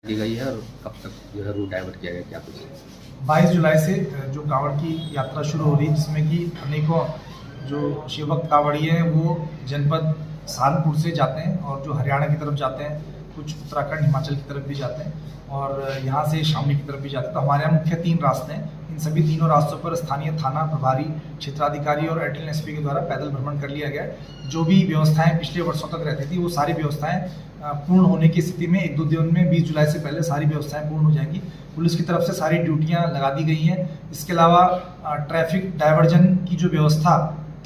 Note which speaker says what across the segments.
Speaker 1: दी गई है और कब तक जो है रूट डाइवर्ट किया गया, क्या कुछ है?
Speaker 2: 22 जुलाई से जो कांवड़ की यात्रा शुरू हो रही है, जिसमें कि अनेकों जो शिवभक्त कांवड़ी हैं वो जनपद सहारनपुर से जाते हैं और जो हरियाणा की तरफ जाते हैं, कुछ उत्तराखंड हिमाचल की तरफ भी जाते हैं और यहाँ से शामली की तरफ भी जाते हैं। तो हमारे यहाँ मुख्य 3 रास्ते हैं। इन सभी तीनों रास्तों पर स्थानीय थाना प्रभारी, क्षेत्राधिकारी और एडिशनल एसपी के द्वारा पैदल भ्रमण कर लिया गया है। जो भी व्यवस्थाएं पिछले वर्षों तक रहती थी वो सारी व्यवस्थाएं पूर्ण होने की स्थिति में 1-2 दिन में 20 जुलाई से पहले सारी व्यवस्थाएं पूर्ण हो जाएंगी। पुलिस की तरफ से सारी ड्यूटियां लगा दी गई हैं। इसके अलावा ट्रैफिक डाइवर्जन की जो व्यवस्था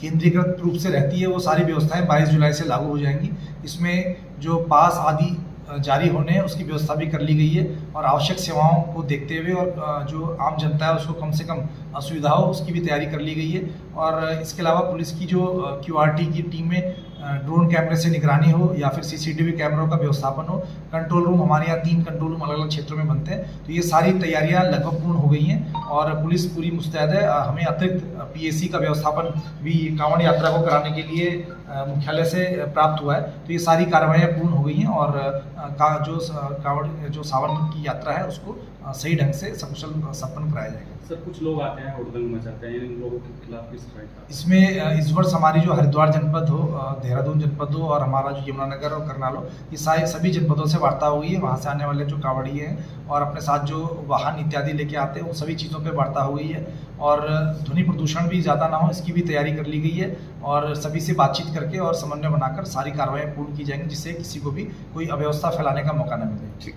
Speaker 2: केंद्रीकृत रूप से रहती है वो सारी व्यवस्थाएं 22 जुलाई से लागू हो जाएंगी। इसमें जो पास आदि जारी होने हैं उसकी व्यवस्था भी कर ली गई है और आवश्यक सेवाओं को देखते हुए और जो आम जनता है उसको कम से कम असुविधा हो उसकी भी तैयारी कर ली गई है। और इसके अलावा पुलिस की जो QRT की टीमें ड्रोन कैमरे से निगरानी हो या फिर CCTV कैमरों का व्यवस्थापन हो। कंट्रोल रूम हमारे यहाँ 3 कंट्रोल रूम अलग अलग क्षेत्रों में बनते हैं। तो ये सारी तैयारियां लगभग पूर्ण हो गई हैं और पुलिस पूरी मुस्तैद है। हमें अतिरिक्त PAC का व्यवस्थापन भी कांवड़ यात्रा को कराने के लिए मुख्यालय से प्राप्त हुआ है। तो ये सारी कार्रवाइयाँ पूर्ण हो गई हैं और कांवड़ जो सावन की यात्रा है उसको सही ढंग से सकुशल संपन्न कराया जाएगा।
Speaker 3: सर, कुछ लोग आते हैं हुड़दंग मचाते हैं, इन लोगों के खिलाफ किस तरह का?
Speaker 2: इसमें इस वर्ष हमारी जो हरिद्वार जनपद हो, देहरादून जनपद हो और हमारा जो यमुनानगर और करनाल हो, ये सभी जनपदों से वार्ता हुई है। वहाँ से आने वाले जो कांवड़ी हैं और अपने साथ जो वाहन इत्यादि लेके आते हैं उन सभी चीज़ों पे वार्ता हो गई है और ध्वनि प्रदूषण भी ज़्यादा ना हो इसकी भी तैयारी कर ली गई है और सभी से बातचीत करके और समन्वय बनाकर सारी कार्रवाई पूर्ण की जाएंगी जिससे किसी को भी कोई अव्यवस्था फैलाने का मौका न मिले।
Speaker 1: ठीक।